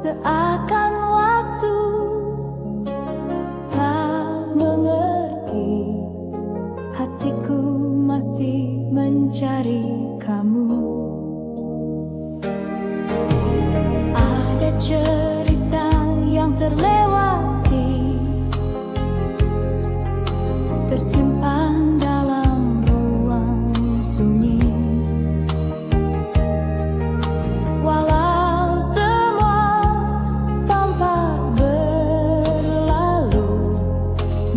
Seakan waktu tak mengerti, hatiku masih mencari kamu. Ada cerita yang terlewati, tersimpan dalam ruang sunyi. Walau semua tampak berlalu,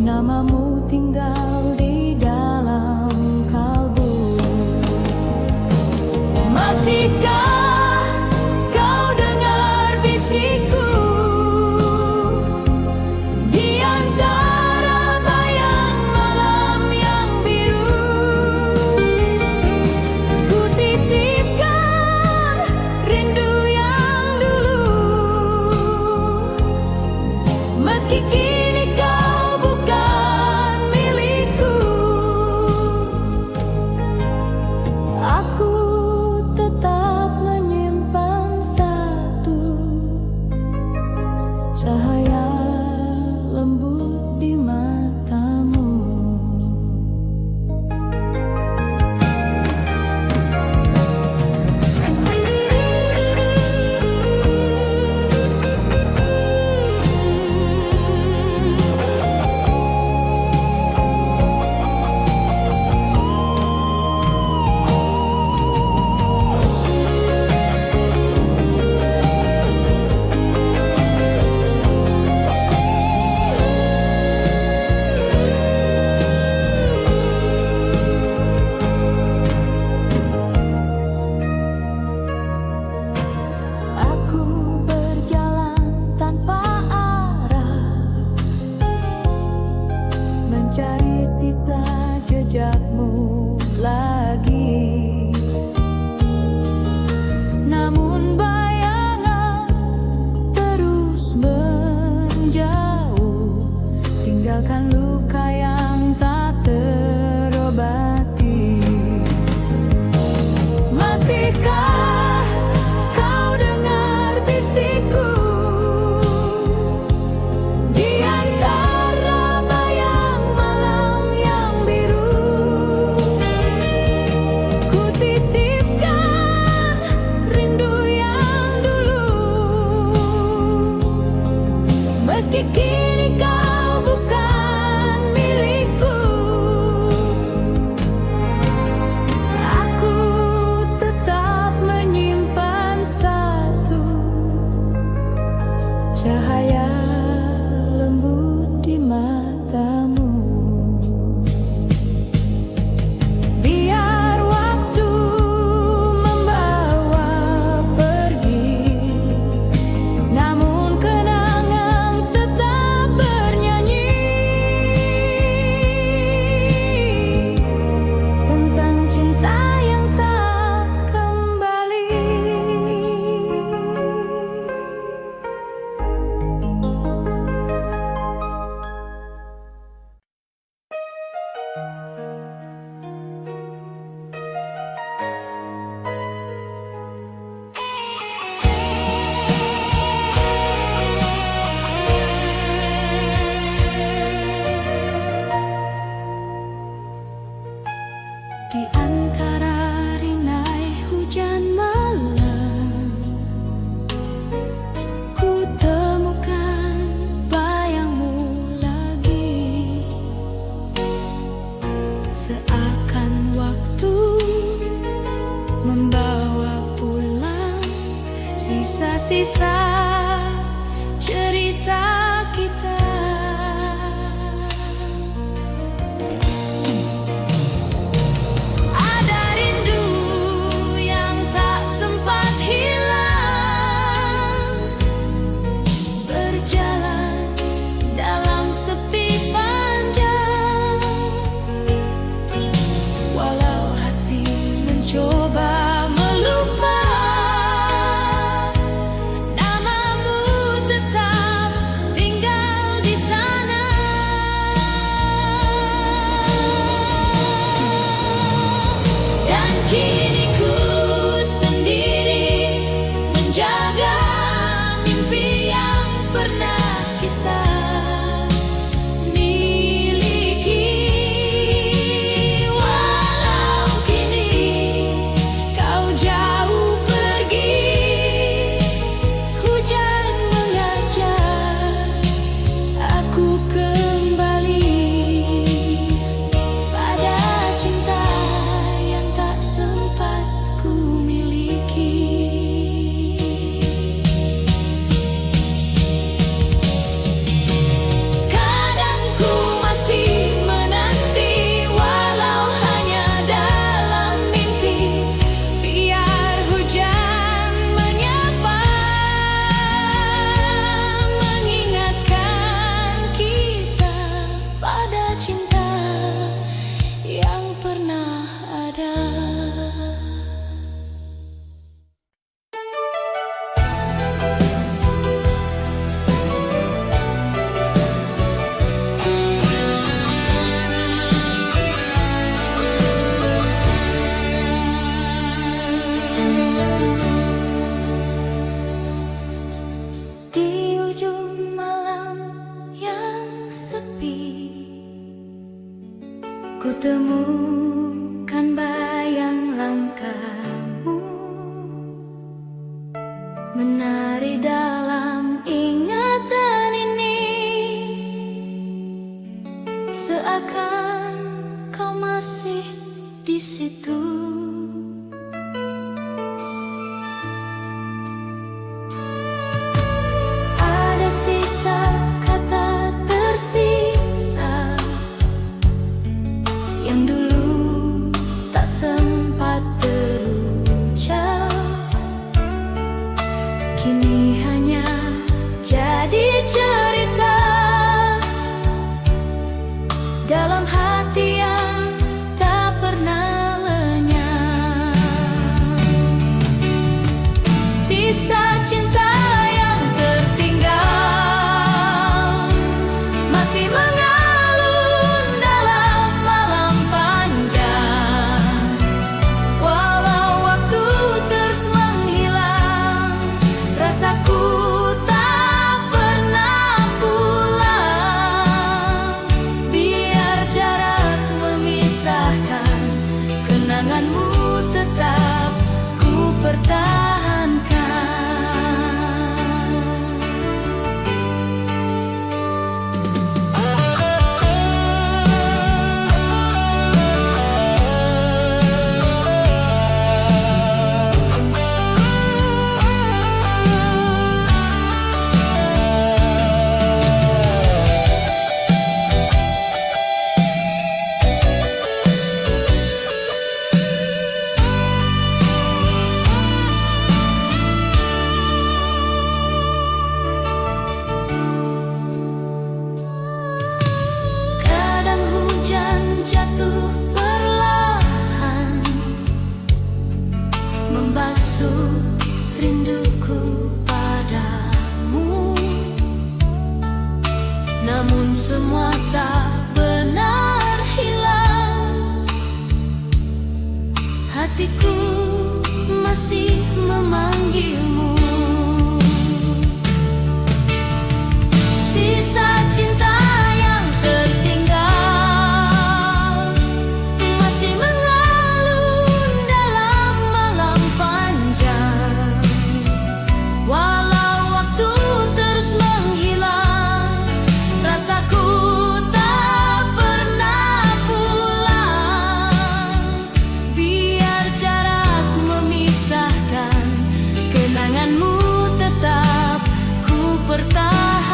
namamu tinggal di dalam kalbu. Masihkah kau dengar bisikku di antara bayang malam yang biru? Ku titipkan rindu yang dulu, meski kini kau bukan milikku. Aku tetap menyimpan satu cahaya lembut di matamu. Aku berjalan tanpa arah, mencari sisa jejakmu lagi. Namun bayangan terus menjauh, tinggalkan luka yang tak terobati. Masihkah kau dengar bisikku di antara bayang malam yang biru? Ku titipkan rindu yang dulu, meski kini kau bukan milikku. Aku tetap menyimpan satu cahaya lembut di matamu. Biar waktu membawa pergi, namun kenangan tetap bernyanyi tentang cinta yang tak kembali. Di antara rinai hujan malam, ku temukan bayangmu lagi. Seakan waktu membawa pulang sisa-sisa cerita kita. Ada rindu yang tak sempat hilang, berjalan dalam sepi panjang. Walau hati mencoba melupa, namamu tetap tinggal temukan bayang langkahmu menari dalam ingatan ini, seakan kau masih di situ. Ada sisa kata tersisa yang dulu tak sempat terucap, kini hanya jadi cerita dalam hati yang tak pernah lenyap. Sisa cinta yang tertinggal masih mengalun dalam malam panjang. Walau waktu terus menghilang, rasaku tak pernah pulang. Biar jarak memisahkan, kenanganmu tetap ku pertahankan. Kadang hujan jatuh perlahan, membasuh rinduku padamu. Namun semua tak benar hilang, hatiku masih memanggilmu. Sisa cinta yang tertinggal masih mengalun dalam malam panjang. Walau waktu terus menghilang, rasaku tak pernah pulang. Biar jarak memisahkan, kenanganmu tetap ku pertahankan.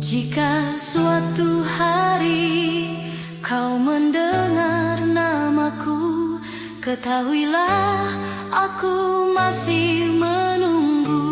Jika suatu hari kau mendengar namaku, ketahuilah aku masih menunggu.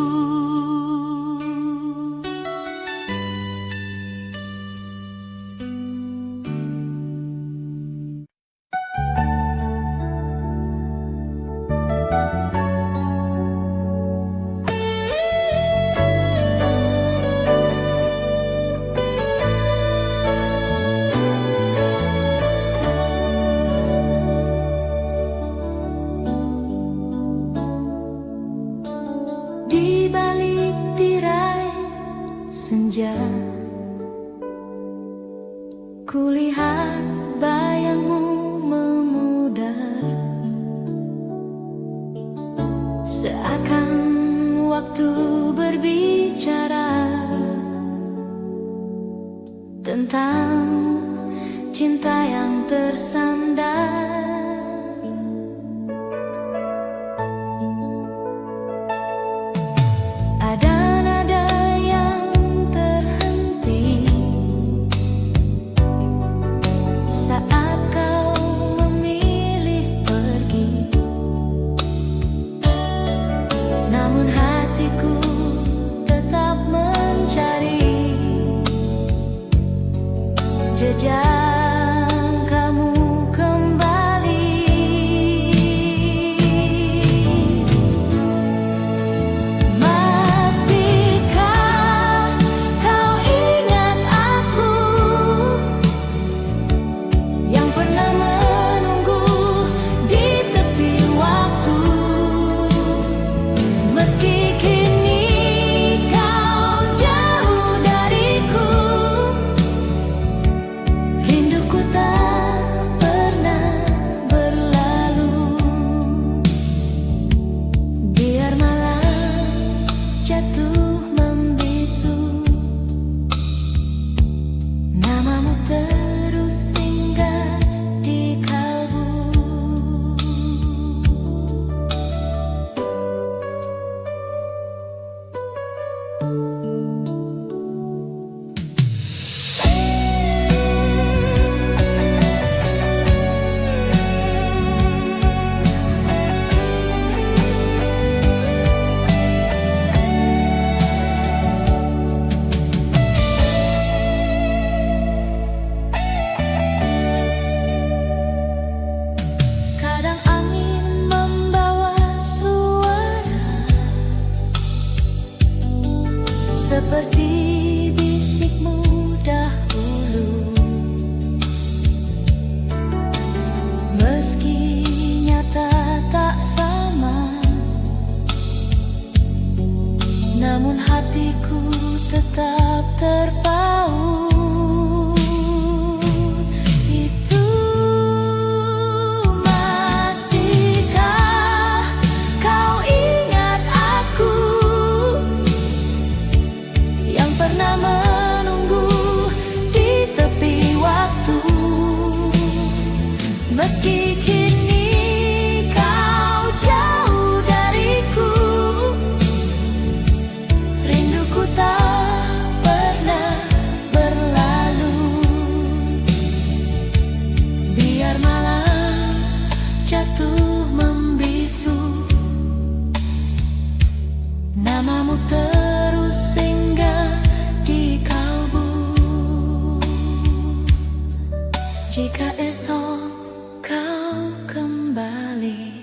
besok kau kembali,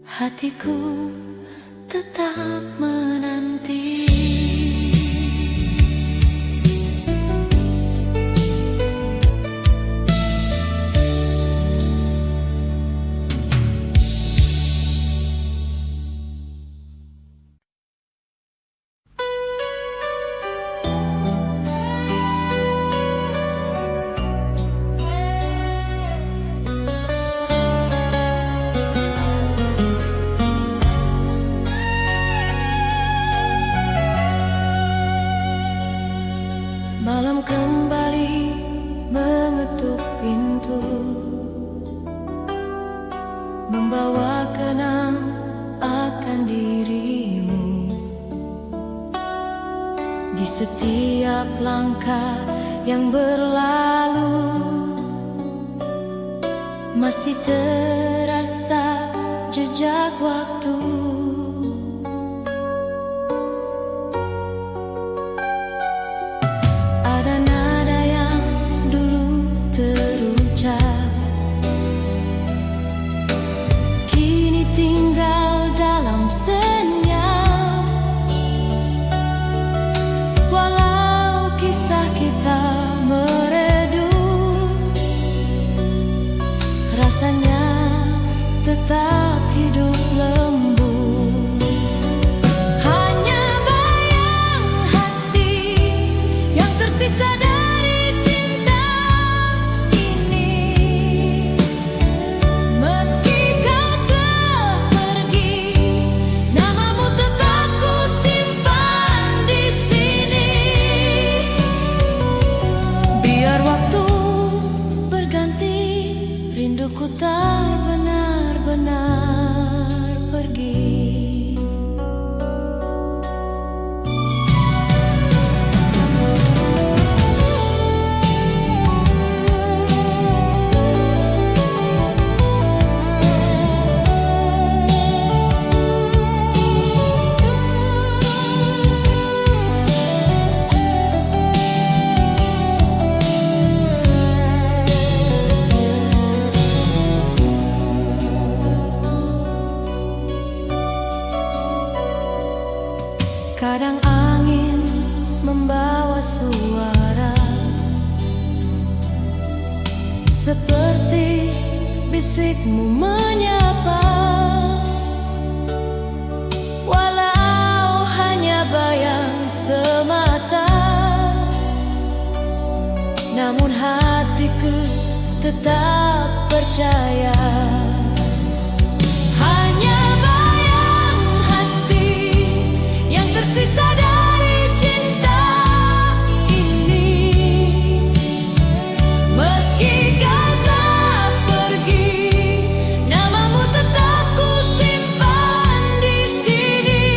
hatiku tetap menanti. Malam kembali mengetuk pintu, membawa kenang akan dirimu. Di setiap langkah yang berlalu, masih terasa jejak waktu. Ada nada yang dulu terucap, kini tinggal dalam senyap. Walau kisah kita meredup, rasanya tetap hidup lembut. Tersisa dari cinta ini, meski kau telah pergi, namamu tetap ku simpan di sini. Biar waktu berganti, rinduku tak benar-benar pergi. Kadang angin membawa suara seperti bisikmu menyapa, walau hanya bayang semata. Namun hatiku tetap percaya. Tersisa dari cinta ini, meski kau telah pergi, namamu tetap ku simpan di sini.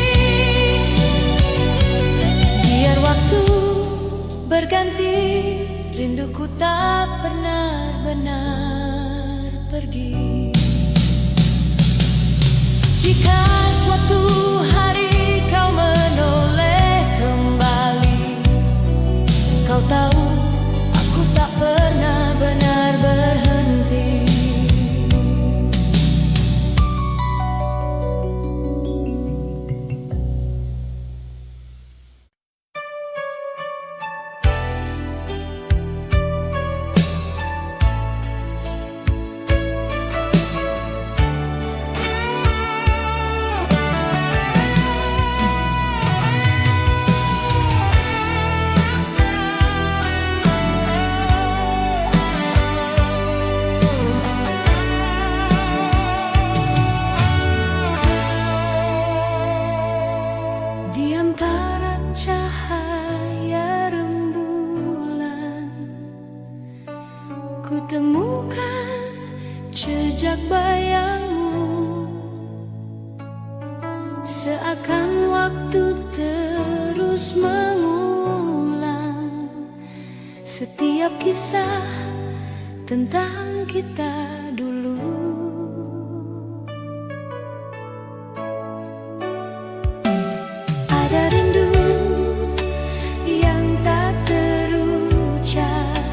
Biar waktu berganti, rinduku tak benar-benar pergi. Jika suatu hari kau menoleh kembali, kau tahu aku tak pernah benar berhenti. Kutemukan jejak bayangmu, seakan waktu terus mengulang setiap kisah tentang kita dulu. Ada rindu yang tak terucap,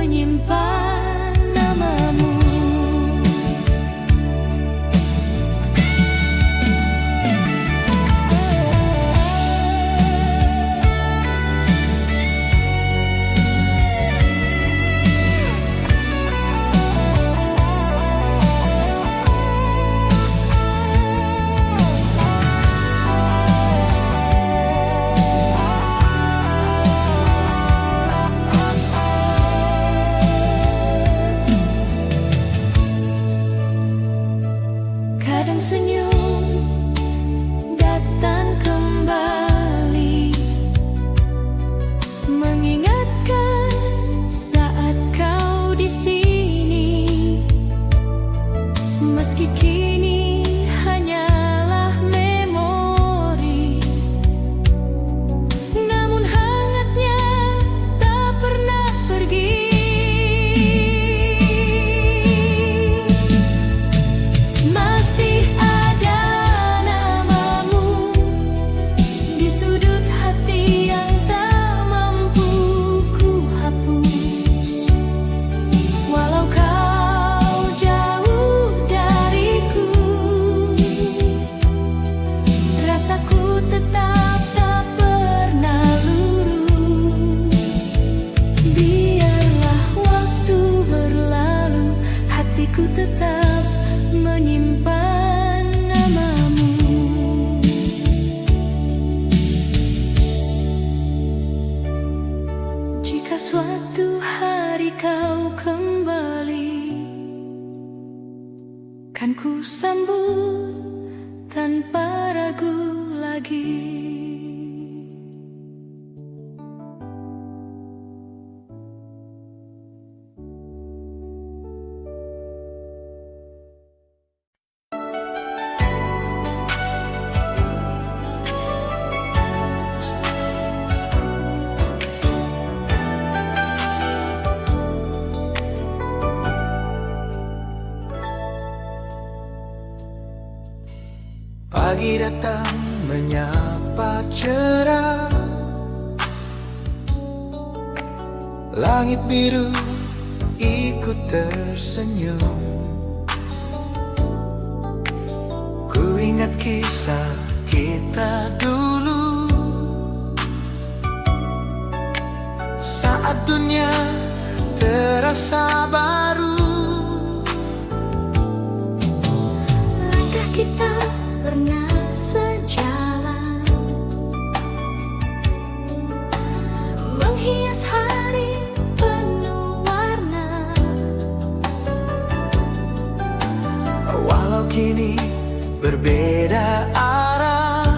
menyimpan namamu. Kadang senyum datang kembali, mengingatkan saat kau di sini. Meski kini hanyalah memori, namun hangatnya tak pernah pergi. Masih ada namamu di sudut hati yang tak mampu ku hapus. Walau kau jauh dariku, rasaku tetap tak pernah luluh. Biarlah waktu berlalu, hatiku tetap menyimpan namamu. Jika suatu hari kau kembali, kan ku sambut tanpa ragu lagi. Pagi datang menyapa cerah, langit biru ikut tersenyum. Ku ingat kisah kita dulu, saat dunia terasa baru. Langkah kita pernah sejalan, menghias hari penuh warna. Walau kini berbeda arah,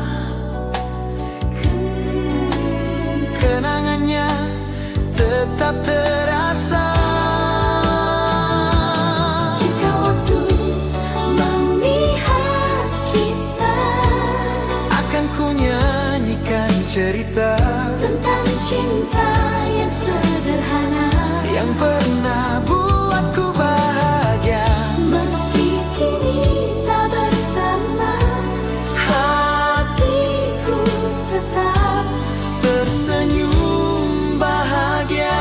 kenangannya tetap terasa. Jika waktu memihak kita, Akan ku nyanyikan cerita tentang cinta yang sederhana, yang pernah buatku bahagia. meski kini tak bersama, hatiku tetap Tersenyum bahagia.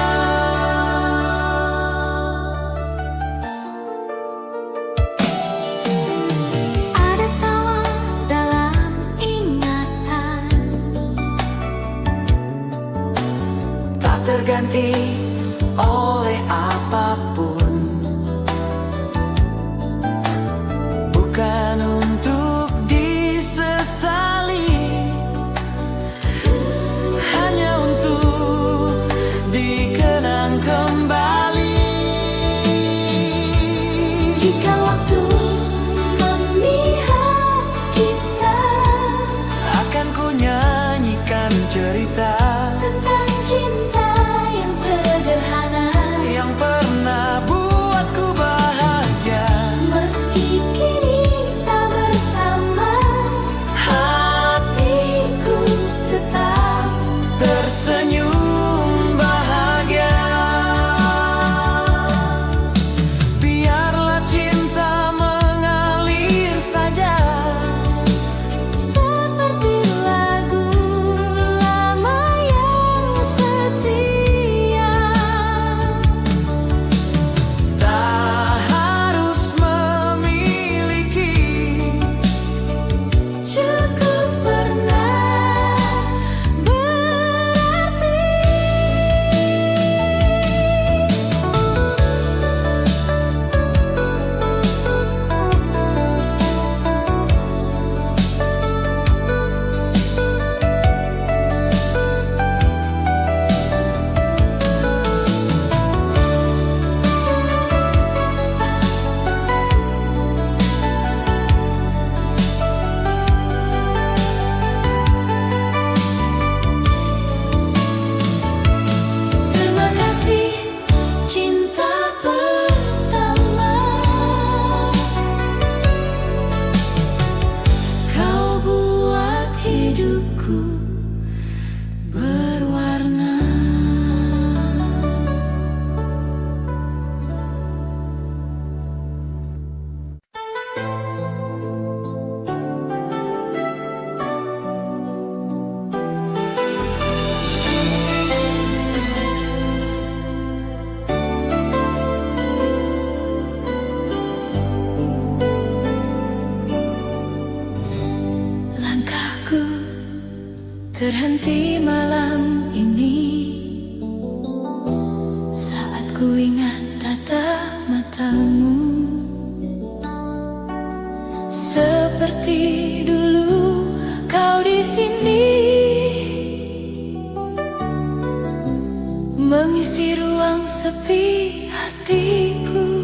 ada tawa dalam ingatan, Tak terganti oleh apapun, bukan untuk disesali, hanya untuk dikenang kembali. jika waktu memihak kita, Akan ku nyanyikan cerita tentang cinta yang sederhana, yang pernah buatku bahagia. meski kini tak bersama, hatiku tetap Tersenyum bahagia. Biarlah cinta mengalir saja, seperti lagu lama terhenti malam ini saat ku ingat tatap matamu. Seperti dulu kau di sini, mengisi ruang sepi hatiku.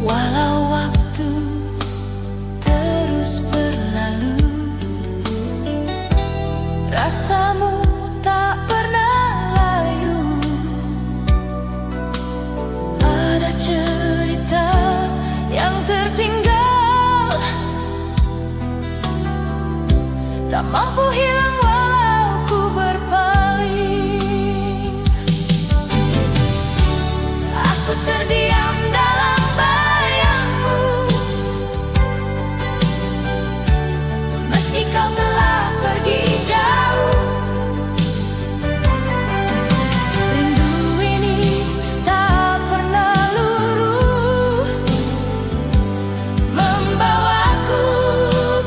Walau waktu terus berlalu, rasamu tak pernah layu. Ada cerita yang tertinggal, tak mampu hilang walau ku berpaling. Aku terdiam dalam bayangmu, meski kau telah pergi jauh. Rindu ini tak pernah luruh, membawaku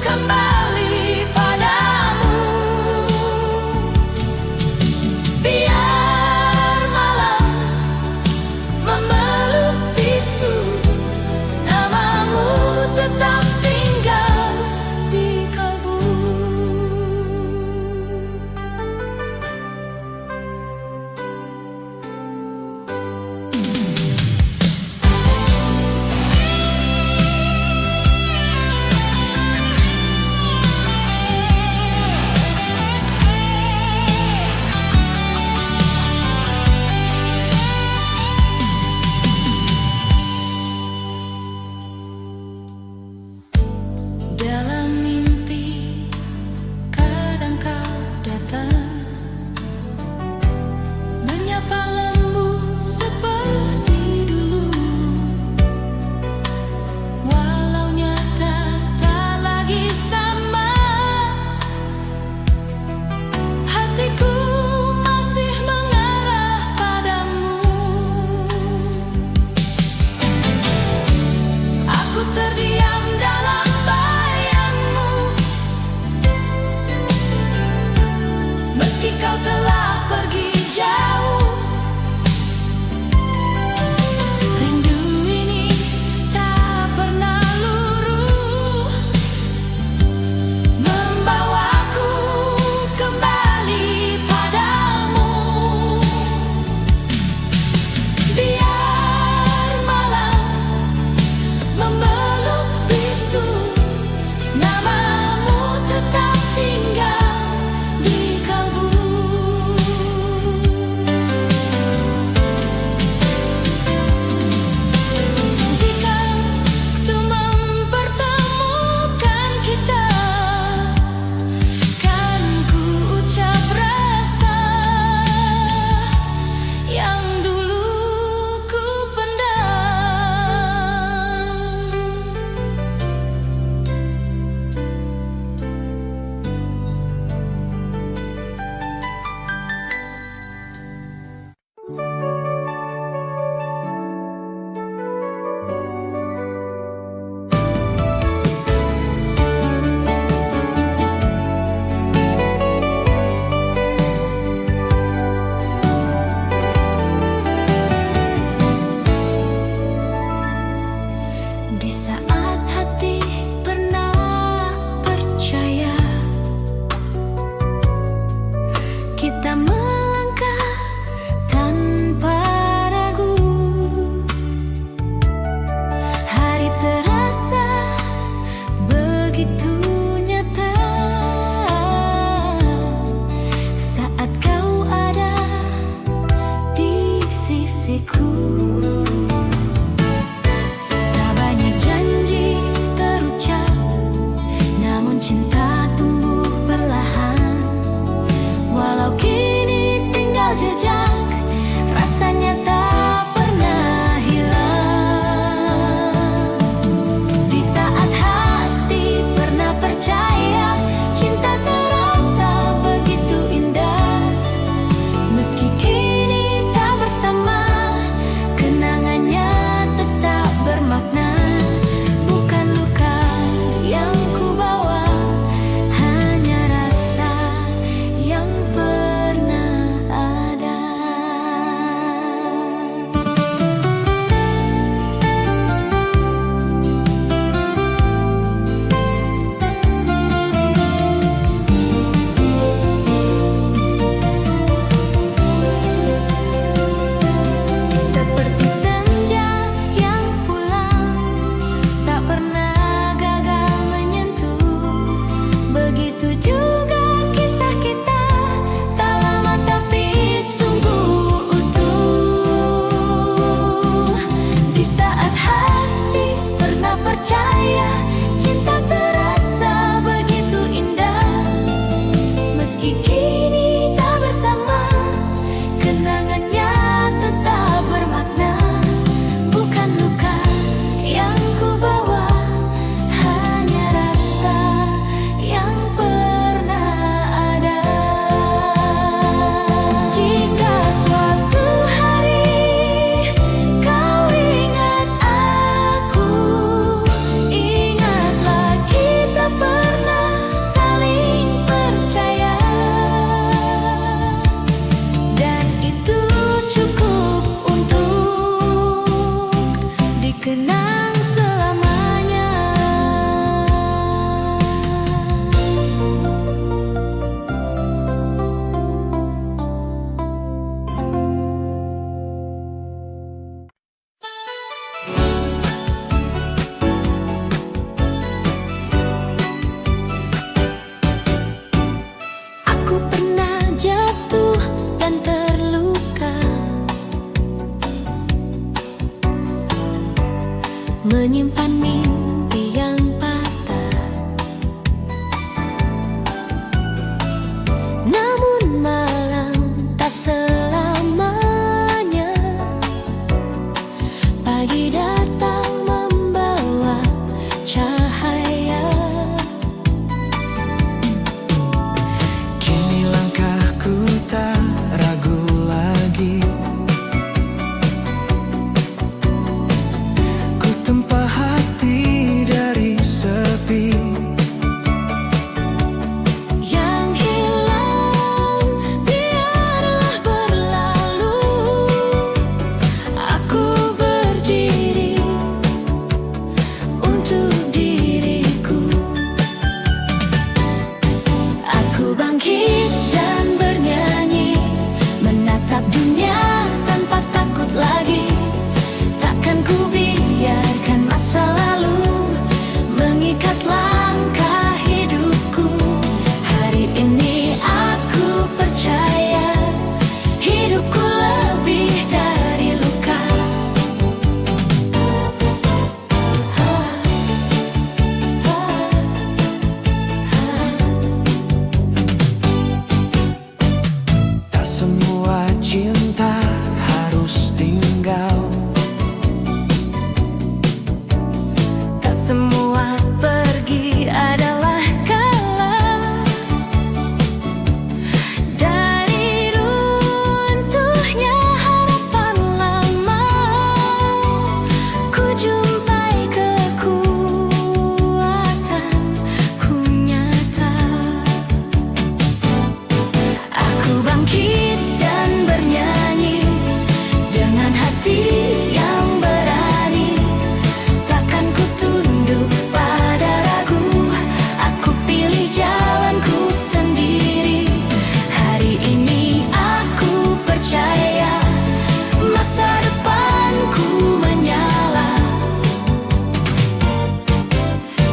kembali padamu. Biar malam memeluk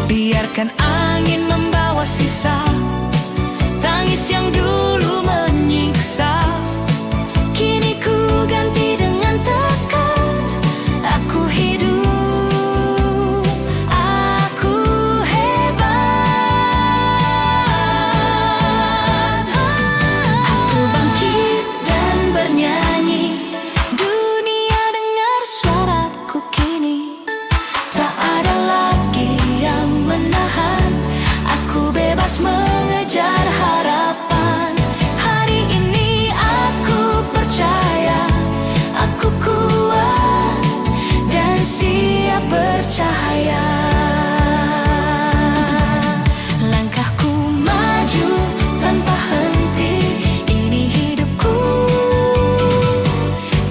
Biarkan angin membawa sisa tangis yang dulu menyiksa. Kini ku ganti dengan tekad. Aku hidup, aku hebat. Aku bangkit dan bernyanyi. Dunia dengar suaraku kini. Tak ada lagi yang menahan. Aku bebas mengejar harapan. Hari ini aku percaya, aku kuat dan siap bercahaya. Langkahku maju tanpa henti. Ini hidupku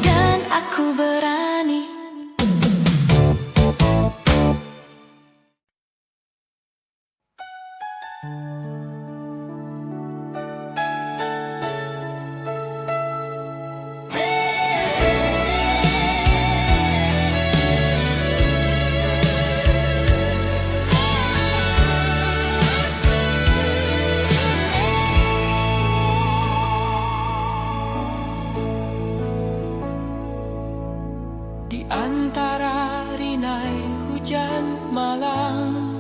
dan aku berani. Di antara rinai hujan malam,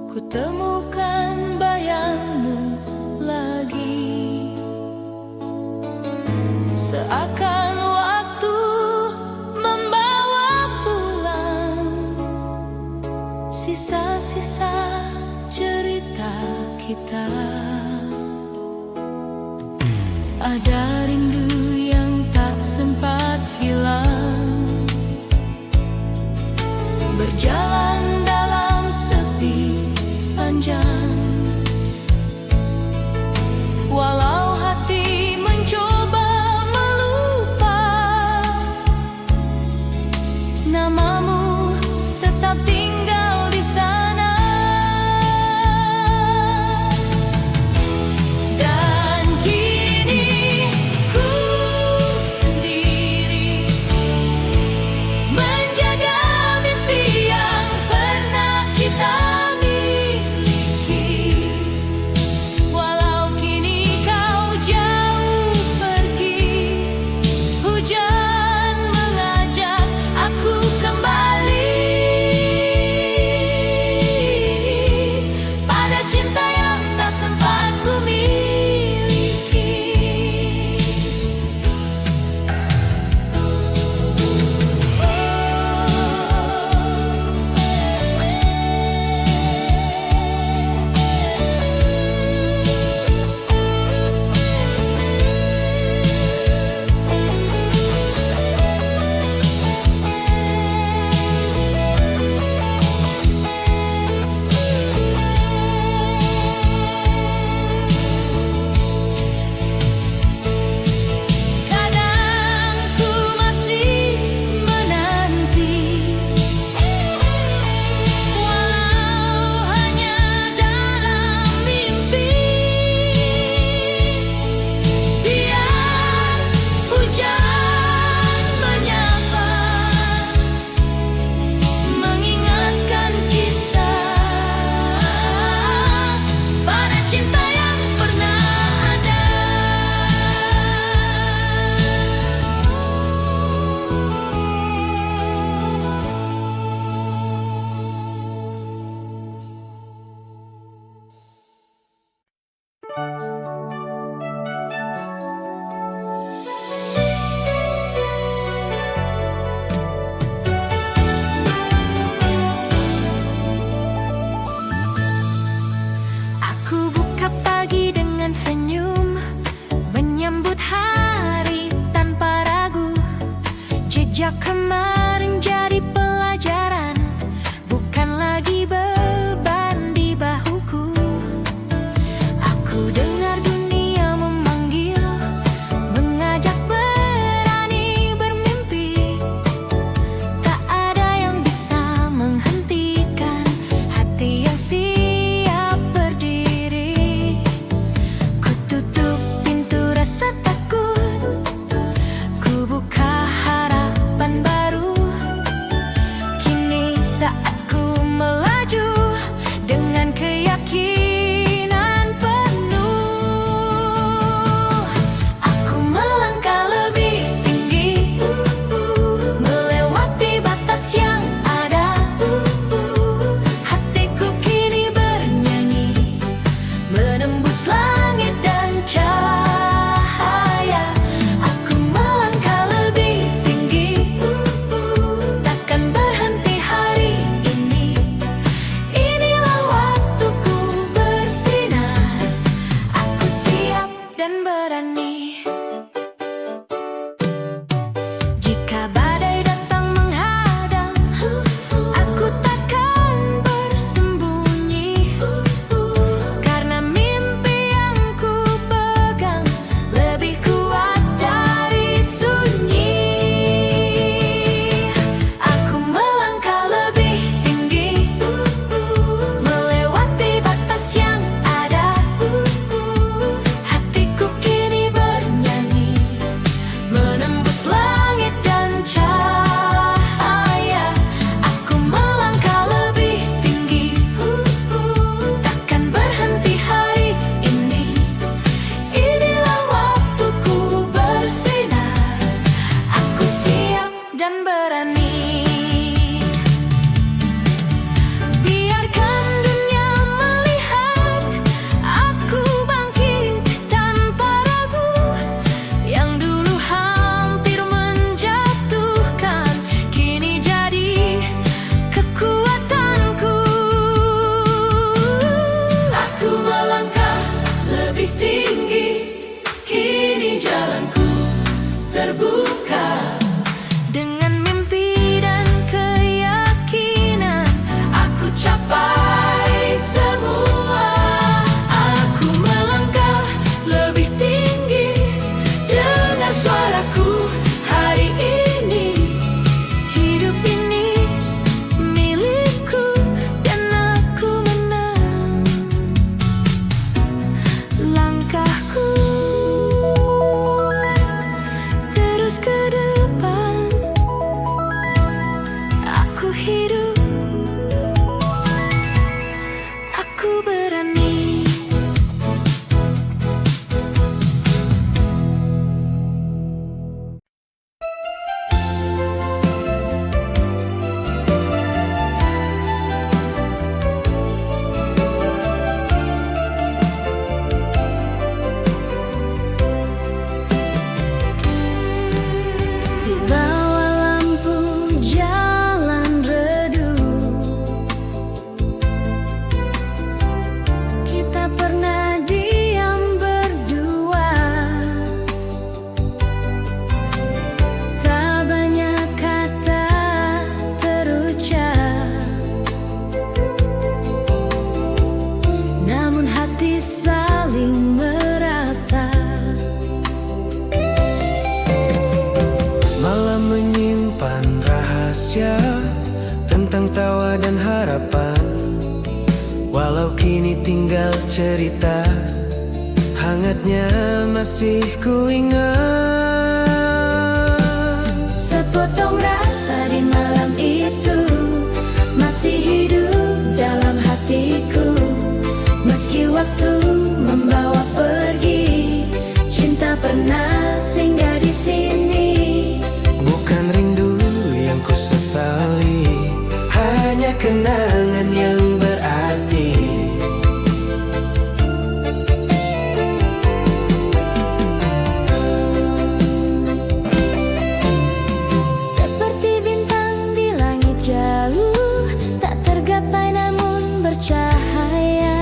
ku temukan bayangmu lagi. Seakan waktu membawa pulang sisa-sisa cerita kita. Ada rindu yang tak sempat hilang, berjalan dalam sepi panjang. Walau hati mencoba melupa, namamu tetap tinggal di sana. Dan kini ku sendiri menjaga mimpi yang pernah kita miliki. Walau kini kau jauh pergi, hujan mengajak aku kembali pada cinta yang tak sempat ku miliki. Kadang ku masih menanti, walau hanya dalam mimpi. Biar hujan menyapa, mengingatkan kita pada cinta yang pernah ada. Aku buka pagi dengan senyum, menyambut hari tanpa ragu. Jejak kemarin jadi pelajaran, bukan lagi beban di bahuku. Aku dengar dunia memanggil, mengajak berani bermimpi. Tak ada yang bisa menghentikan hati yang siap berdiri. Ku tutup pintu rasa takut, ku buka harapan baru. Kini saatku melaju dengan keyakinan penuh. Aku melangkah lebih tinggi, melewati batas yang ada. Hatiku kini bernyanyi, menembus langit dan cahaya. Aku melangkah lebih tinggi, takkan berhenti hari ini. Inilah waktuku bersinar, aku siap dan berani. Jika badai datang menghadang, aku takkan bersembunyi. Karena mimpi yang ku pegang lebih kuat dari sunyi. Aku melangkah lebih tinggi, melewati batas yang ada. Hatiku kini bernyanyi, menembus langit dan cahaya. Aku melangkah lebih tinggi, takkan berhenti hari ini. Inilah waktuku bersinar, aku siap dan berani. Biarkan dunia melihat aku bangkit tanpa ragu. Yang dulu hampir menjatuhkan, kini jadi kekuatanku. Aku melangkah lebih tinggi, kini jalanku terbuka. Dengan mimpi dan keyakinan, aku capai semua. Aku melangkah lebih tinggi, dengar suaraku hari ini. Hidup ini milikku dan aku menang. Langkahku terus ke depan, aku hidup, aku berani. Di bawah lampu jalan redup, kita pernah diam berdua. Tak banyak kata terucap, namun hati saling merasa. Malam menyimpan rahasia tentang tawa dan harapan. Walau kini tinggal cerita, hangatnya masih ku ingat. Sepotong rasa di malam itu masih hidup dalam hatiku. Meski waktu membawa pergi, cinta pernah singgah di sini. Bukan rindu yang ku sesali, hanya kenangan yang berarti. Seperti bintang di langit jauh, tak tergapai namun bercahaya.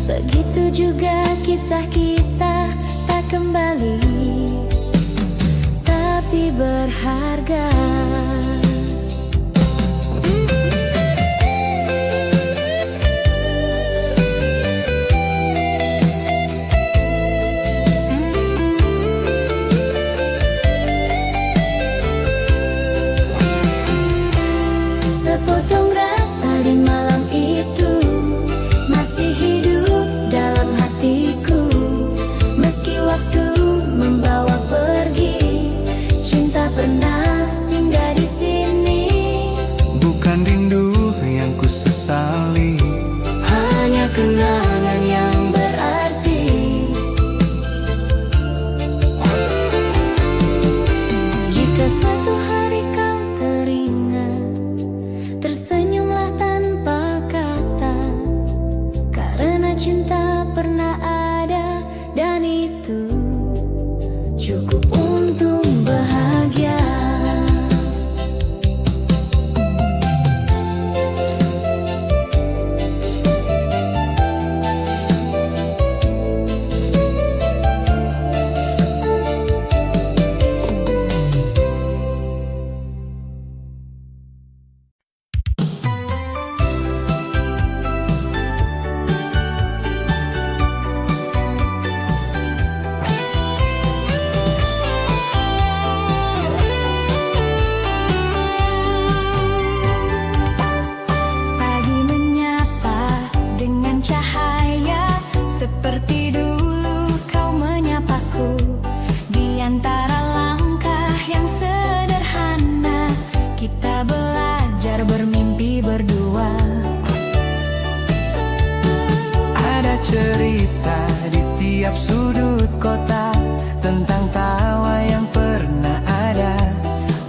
Begitu juga kisah kita tak kembali, tapi berharga. Sepotong rasa di malam itu masih hidup dalam hatiku. Meski waktu membawa pergi, cinta pernah singgah setiap sudut kota, tentang tawa yang pernah ada.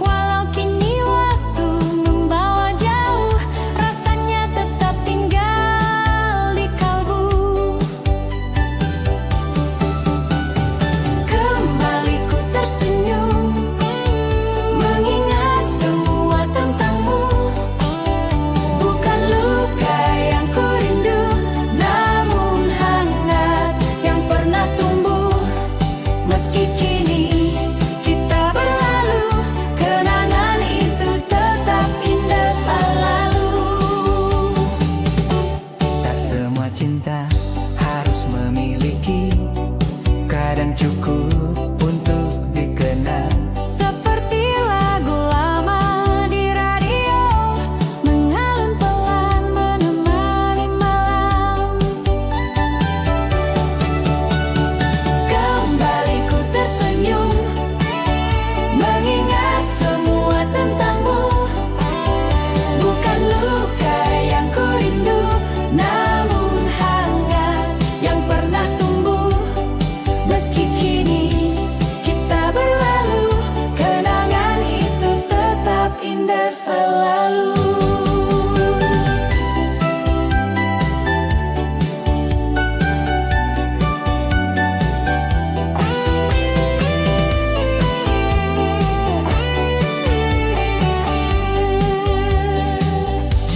Walau kini waktu membawa jauh, rasanya tetap tinggal di kalbu. Kembali ku tersenyum, mengingat semua tentangmu. Bukan luka yang ku rindu, namun hangat yang pernah tumbuh. Meski kini kita berlalu, kenangan itu tetap indah selalu. Tak semua cinta harus memiliki, kadang cukup untuk dikenal. Seperti lagu lama di radio, mengalun pelan menemani malam. Kembali ku tersenyum, mengingat semua tentangmu. Bukan luka yang ku rindu, namun hangat yang pernah tumbuh. Meski kini kita berlalu, kenangan itu tetap indah selalu.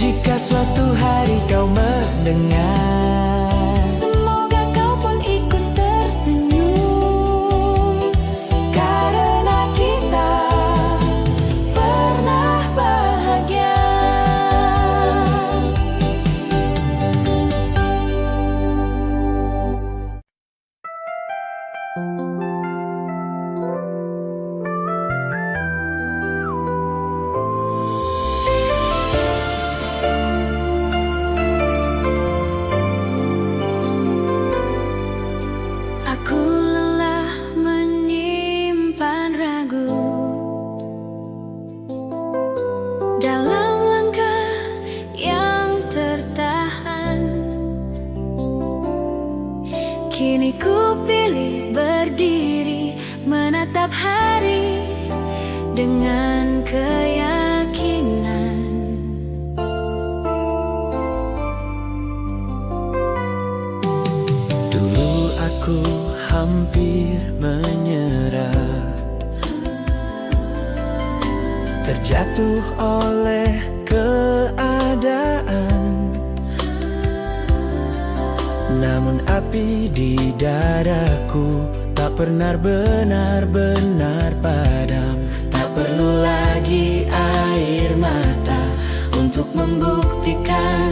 Jika suatu hari kau mendengar, Semoga kau pun ikut tersenyum, karena kita pernah bahagia. Aku lelah menyimpan ragu dalam langkah yang tertahan. Kini ku pilih berdiri, menatap hari dengan keyakinan. dulu aku hampir menyerah, terjatuh oleh keadaan. Namun api di dadaku tak pernah benar-benar padam. Tak perlu lagi air mata untuk membuktikan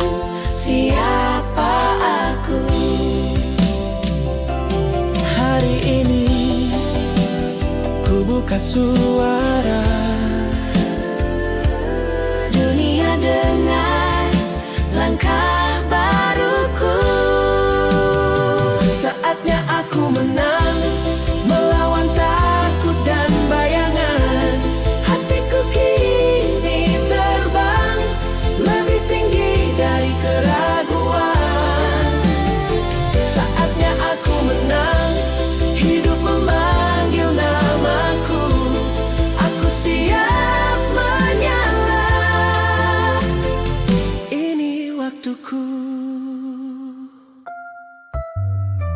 siapa aku. Hari ini ku buka suara, Dunia dengar langkah baruku. saatnya aku menang, melawan takut dan bayangan. Hatiku kini terbang lebih tinggi dari keraguan. Saatnya aku menang, hidup memanggil namaku. Aku siap menyala, ini waktuku.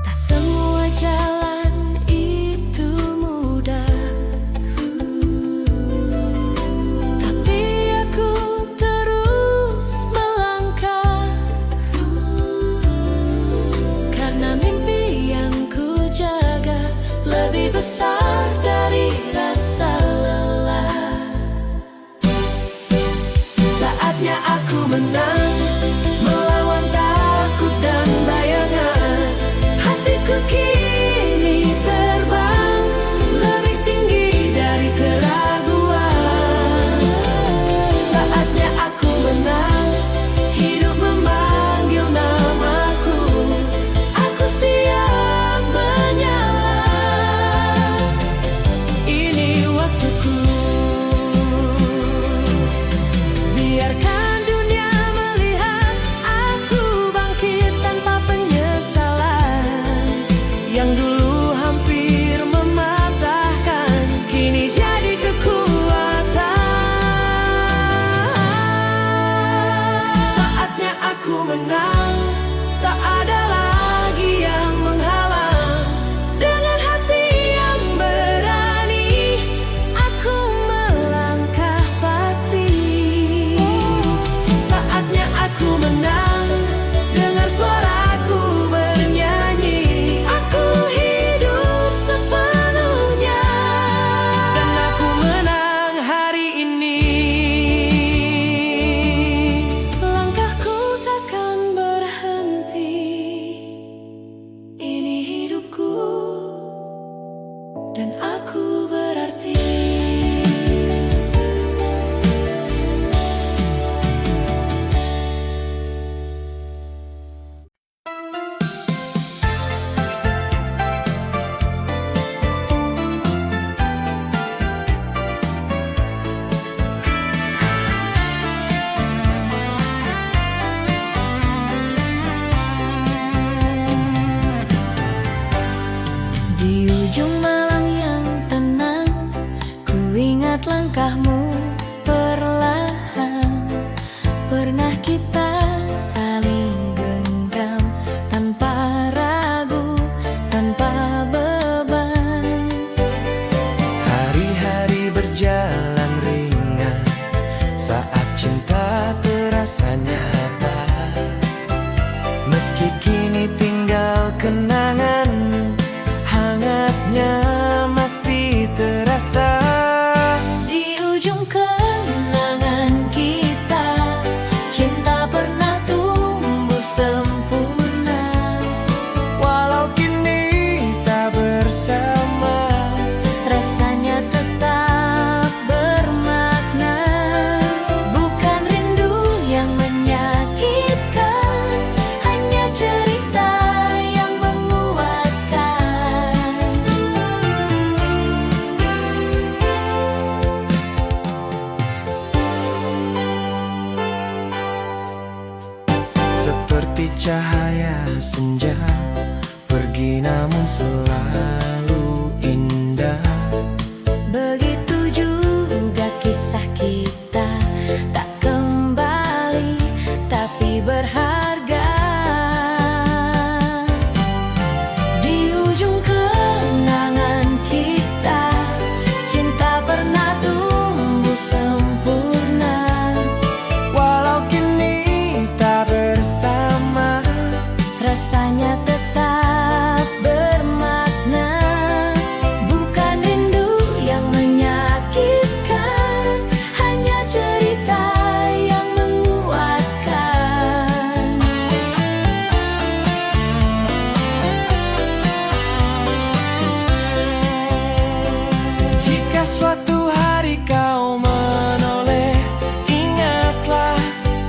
Tak semua jalan itu mudah, tapi aku terus melangkah. Karena mimpi yang ku jaga lebih besar dari rasa lelah. Saatnya aku menang, melawan menang, tak ada lagi yang menghalang. Dengan hati yang berani, aku melangkah pasti. Saatnya aku menang, dengar suaraku bernyanyi. Aku hidup sepenuhnya, dan aku menang hari ini. Langkahku takkan berhenti, ini hidupku dan aku berarti. Di ujung malam yang tenang, ku ingat langkahmu perlahan. Pernah kita saling genggam tanpa ragu, tanpa beban. Hari-hari berjalan ringan saat cinta terasa nyata. Meski kini tinggal kenangan, hangatnya masih terasa. Di ujung kenangan kita, cinta pernah tumbuh sempurna. Walau kini tak bersama, Rasanya tetap bermakna. Bukan rindu yang menyakitkan, hanya cerita yang menguatkan. seperti cahaya senja, pergi namun selalu indah. Begitu juga kisah kita, tak kembali tapi berharga. Di ujung kenangan kita, cinta pernah tumbuh sempurna. Walau kini tak bersama, Rasanya tetap bermakna. Bukan rindu yang menyakitkan, hanya cerita yang menguatkan. jika suatu hari kau menoleh, ingatlah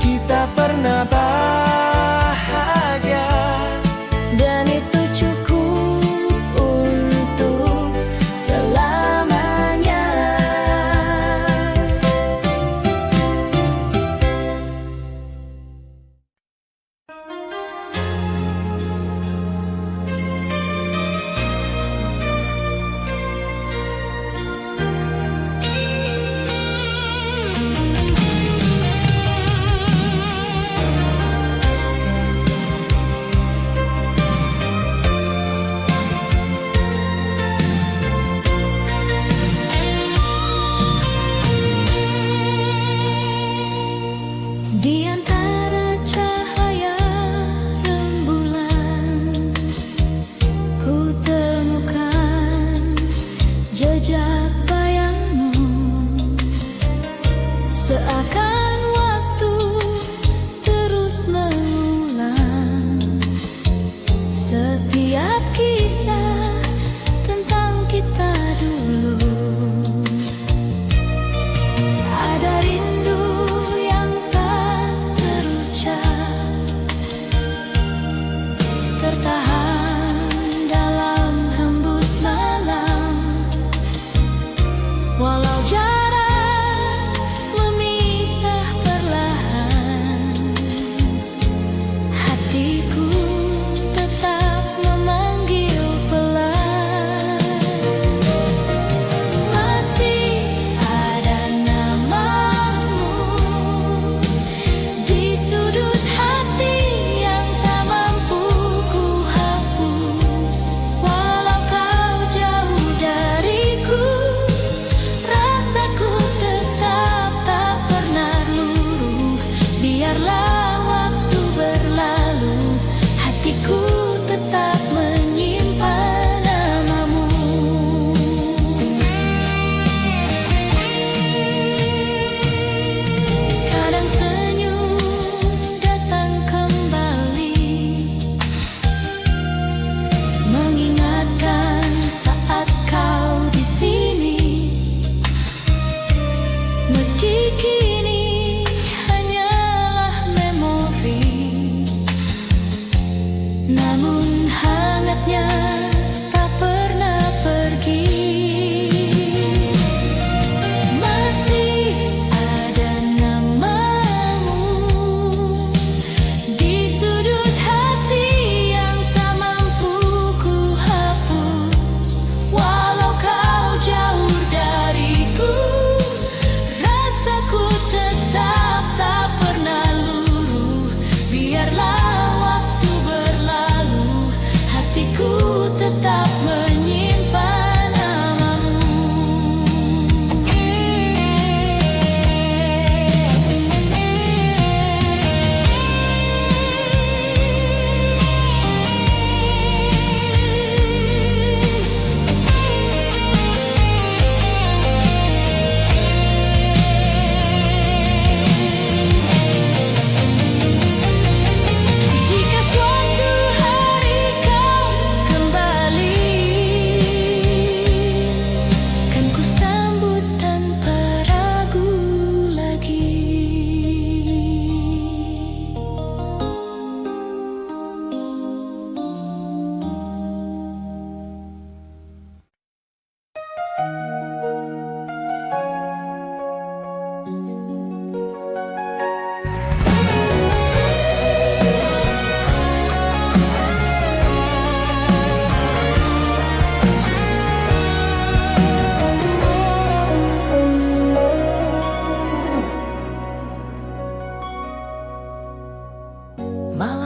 kita pernah bahagia. Dan itu cukup untuk selamanya.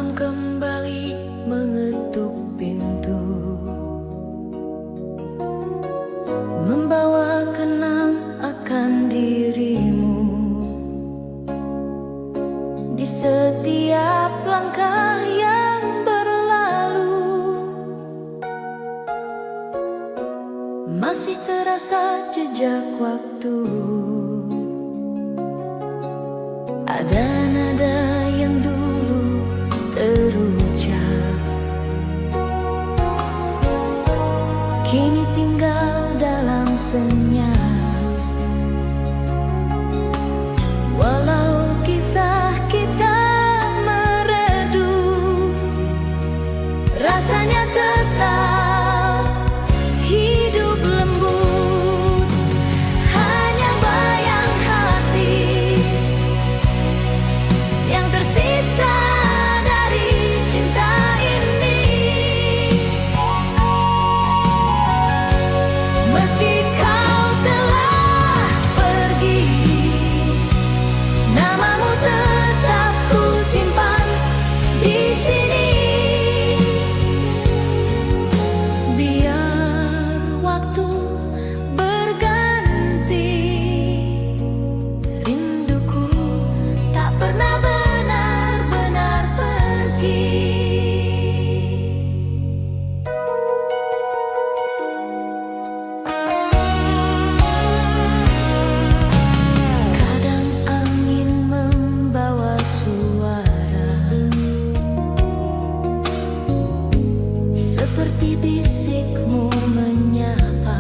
Malam kembali mengetuk pintu, membawa kenang akan dirimu. Di setiap langkah yang berlalu, masih terasa jejak waktu. Ada nada yang dulu terucap, kini tinggal dalam senyap. Walau kisah kita meredup, rasanya tetap hidup lembut. Hanya bayang hati yang tersisa dari cinta ini. Meski kau telah pergi, namamu tetap ku simpan di sini. Biar waktu berganti, rinduku tak pernah benar-benar pergi. Kadang angin membawa suara, seperti bisikmu menyapa.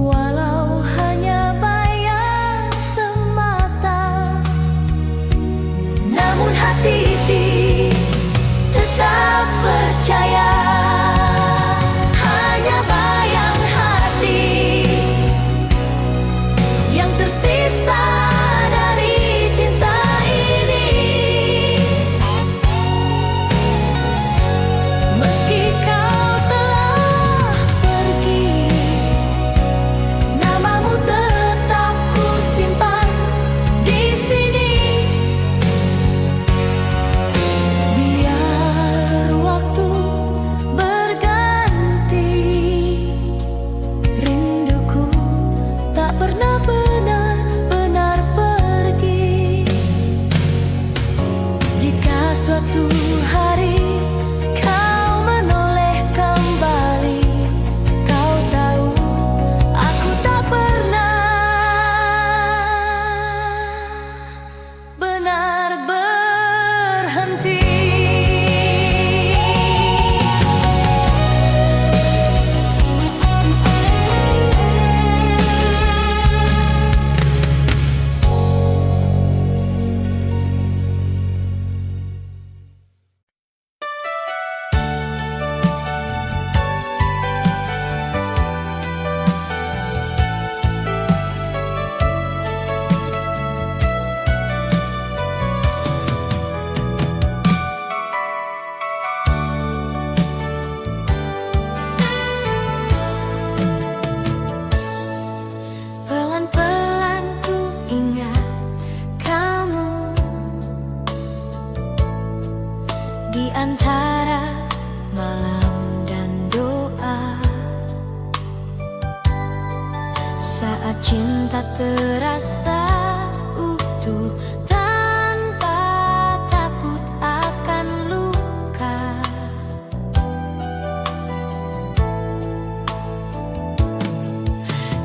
Walau hanya bayang semata, namun hati tetap percaya. Hanya bayang hati yang tersisa dari cinta ini. Meski kau telah pergi, namamu tetap ku simpan di sini. Biar waktu berganti, rinduku tak pernah benar-benar pergi. Jika suatu hari kau menoleh kembali, kau tahu aku tak pernah benar berhenti. Pelan-pelan ku ingat kamu di antara malam dan doa. Saat cinta terasa utuh tanpa takut akan luka.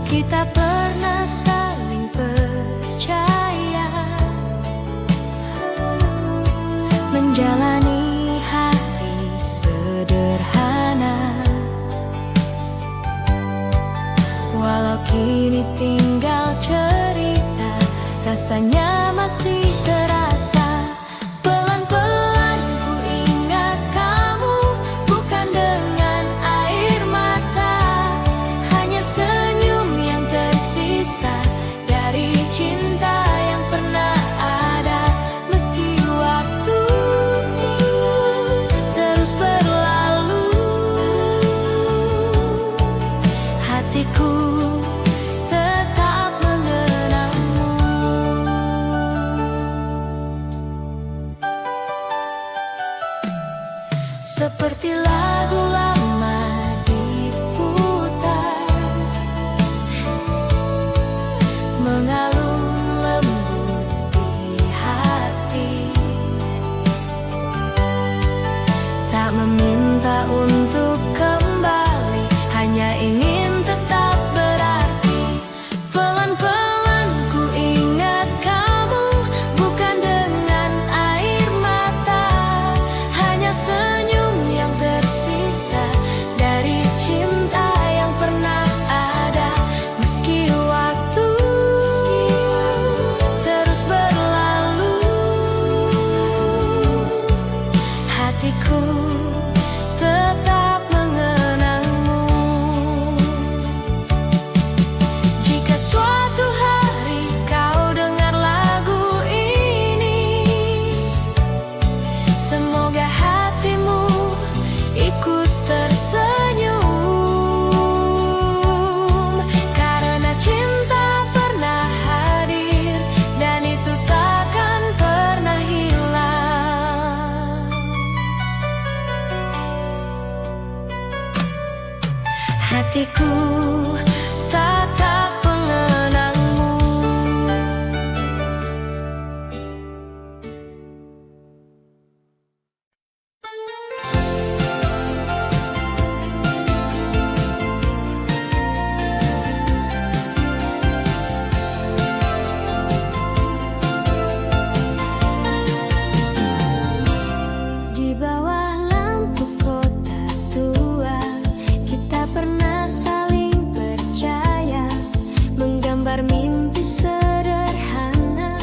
Kita pernah saling percaya, menjalani hari sederhana. Walau kini tinggal cerita, rasanya masih terasa. Pelan-pelan ku ingat kamu, bukan dengan air mata, hanya senyum yang tersisa dari cinta yang pernah ada. Meski waktu terus berlalu, hatiku tetap mengenangmu. seperti lagu lama diputar, mengalun lembut di hati, tak meminta untuk kembali, hanya ingin tetap berarti. Pelan-pelan ku ingat kamu, bukan dengan air mata, hanya senyum yang tersisa dari cinta yang pernah ada. Meski waktu terus berlalu, hatiku tetap mengenangmu. Jika suatu hari kau dengar lagu ini, semoga hatimu ikut tersenyum, karena cinta pernah hadir dan itu takkan pernah hilang. Hatiku tatap mengenangmu. Di bawah lampu kota tua, kita pernah saling percaya, menggambar mimpi sederhana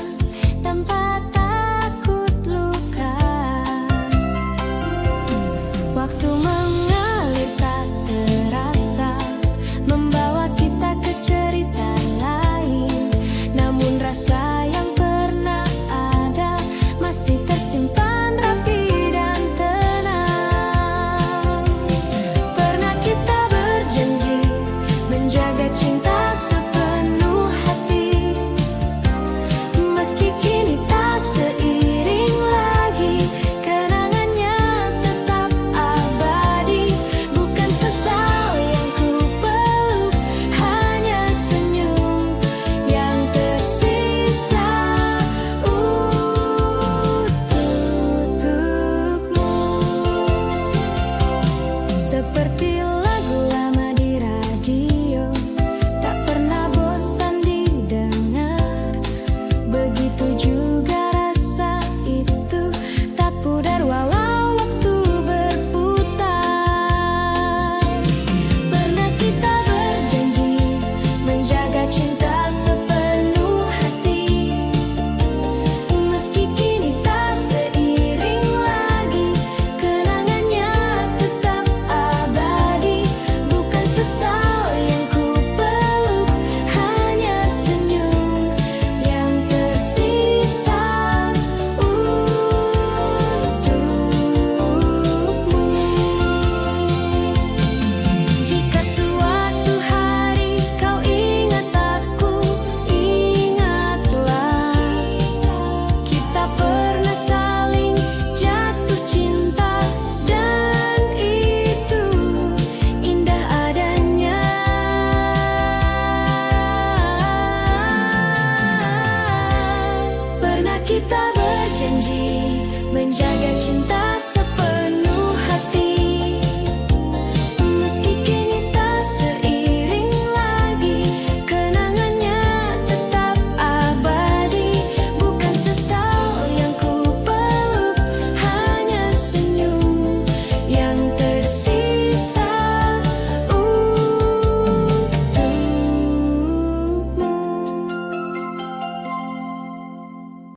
tanpa takut luka. Waktu mengalir tak terasa, membawa kita ke cerita lain, namun rasa yang pernah ada masih tersimpan rapi dan tenang. Pernah kita berjanji menjaga cinta sepenuh hati, meski kini tak seiring lagi, kenangannya tetap abadi. Bukan sesal yang ku peluk, hanya senyum yang tersisa untukmu. Seperti lagu lama di radio, tak pernah bosan didengar. Begitu juga rasa itu, tak pudar walau waktu berputar. Pernah kita berjanji menjaga cinta sepenuh hati, meski kini tak seiring lagi, kenangannya tetap abadi. Bukan sesal yang ku peluk, hanya senyum yang tersisa untukmu. Jika suatu hari kau ingat aku, ingatlah kita pernah saling jatuh cinta, dan itu indah adanya. Pernah kita berjanji menjaga cinta sepenuh